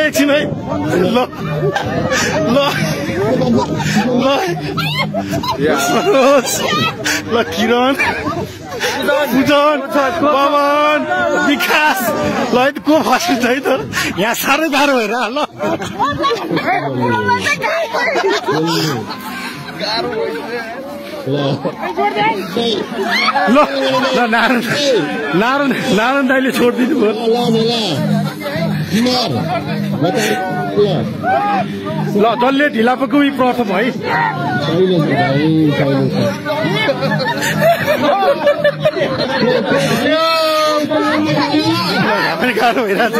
एकछिन है ल किरण पूजन पवन विकास ल को फर्स्ट है त यहाँ साह्रै गाह्रो भएर ल नारायण दाइले छोडिदिनु भयो ल जसले ढिला पक्कै प्रथम है पनि गाह्रो भइरहेछ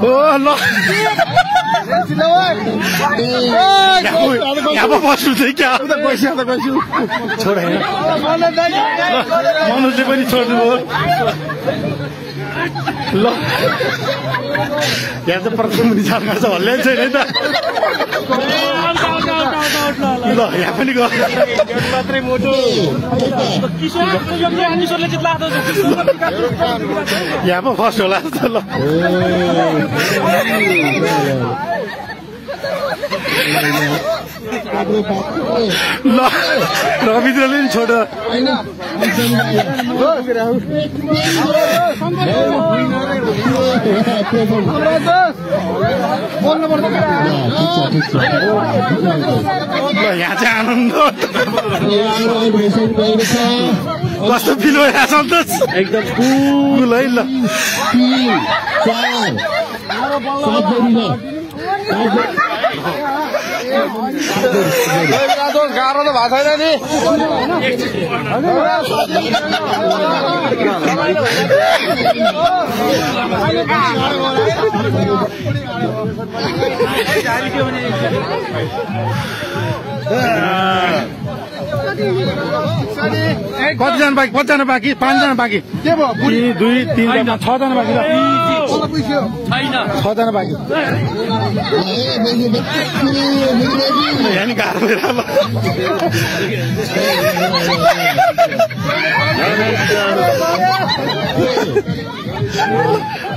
ओ ल यहाँ पो बस्नु चाहिँ क्या छोड मनोजले पनि छोड्नु भयो ल यहाँ त प्रथम विचारमा छ हल्लै छैन है त ल यहाँ पनि गयो मात्रै मोटो यहाँ पो फर्स्ट होला त ल ल रविन्द्रले नि छोड यहाँ चाहिँ आनन्द कस्तो फिल भइरहेछ सन्तोष एकदम कुल है ल गाह्रो त भएको छैन नि कतिजना बाँकी 5 जना बाँकी 5 जना बाँकी के भयो 2 3 6 जना बाँकी 6 जना बाँकी यहाँ नि गाह्रो भइरहेको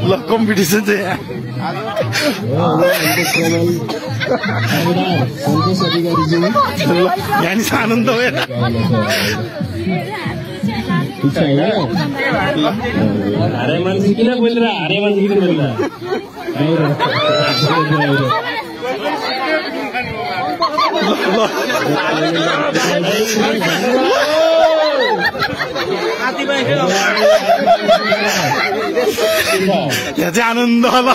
ल कम्पिटिसन चाहिँ यहाँ नि आनन्द हो हारे मान्छे किन बोलेर हारे मान्छे किन बोलेर यहाँ चाहिँ आनन्द होला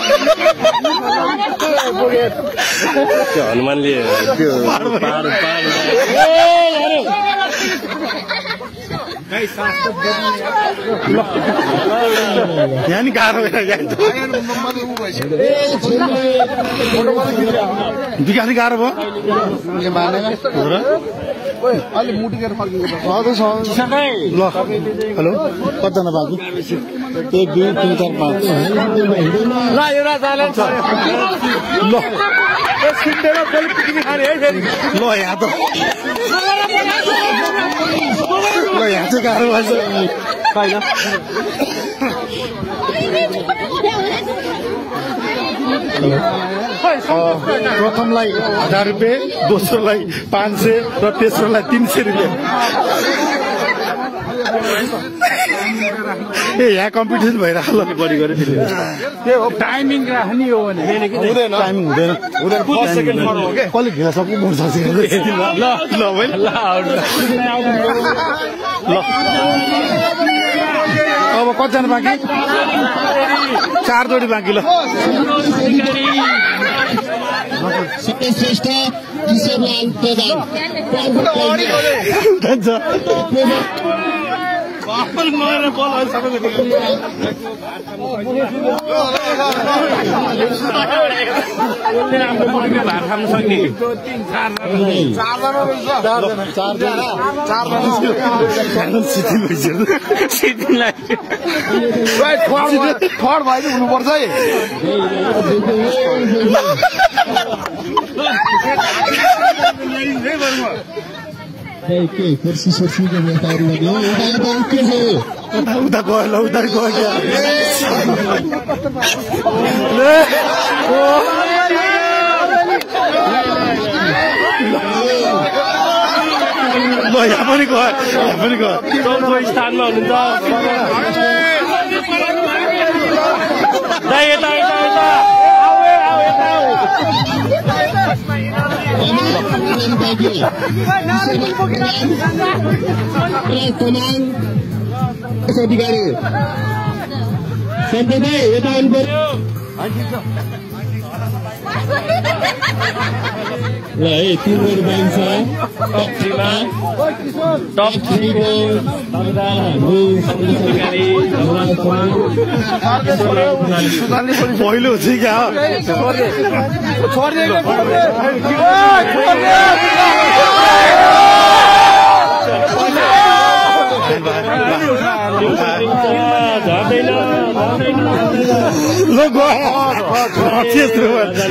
हनुमानले यहाँ नि गाह्रो विकास गाह्रो भयो ल हेलो कतिजना बाँकी 1 2 3 4 5 ल एउटा चालेन छ ल ल यहाँ त ल यहाँ चाहिँ गाह्रो भएछ होइन प्रथमलाई 1000 रुपियाँ दोस्रोलाई 500 र तेस्रोलाई 300 रुपियाँ ए यहाँ कम्पिटिसन भइरहेको ल बढी गरे त्यो हो टाइमिङ राख्ने हो भने हुँदैन टाइमिङ हुँदैन फर्स्ट सेकेन्ड फर्स्ट हो के कहिले घेरा सक्नु पर्छ ल ल भाइ ल अब कतिजना बाँकी 4 जोडी बाँकी ल श्रेष्ठ किशोरलाल प्रधान हुनुपर्छ है ओके पर्सी व्यवहारहरू लाग्यो के हो उता गयो ल उता गयो क्या ल यहाँ पनि गयो चौथो स्थानमा हुनुहुन्छ यता अधिकारी सम्प्रदाय यता आउनु पर्यो ल है 3 गोल बाइन्छ टप 3 को पहिलो चाहिँ क्या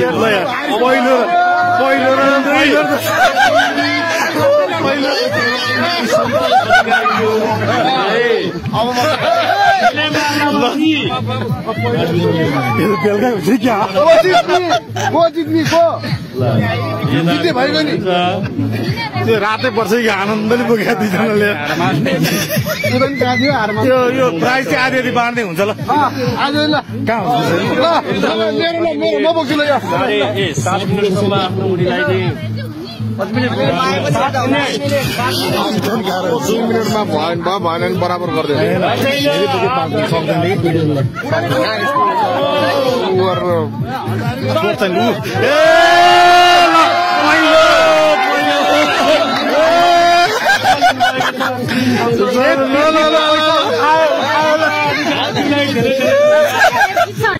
ल पहिलो बेलुका हुन्छ क्या त्यो रातै पर्छ कि आनन्दले बोक्या दुईजनाले यो प्राइस चाहिँ आधी बाँड्दै हुन्छ ल कहाँ हुन्छ म बोक्छु ल 7 मिनेटसम्म आफ्नो उडीलाई चाहिँ 5 मिनटमा भएन बराबर गर्दैन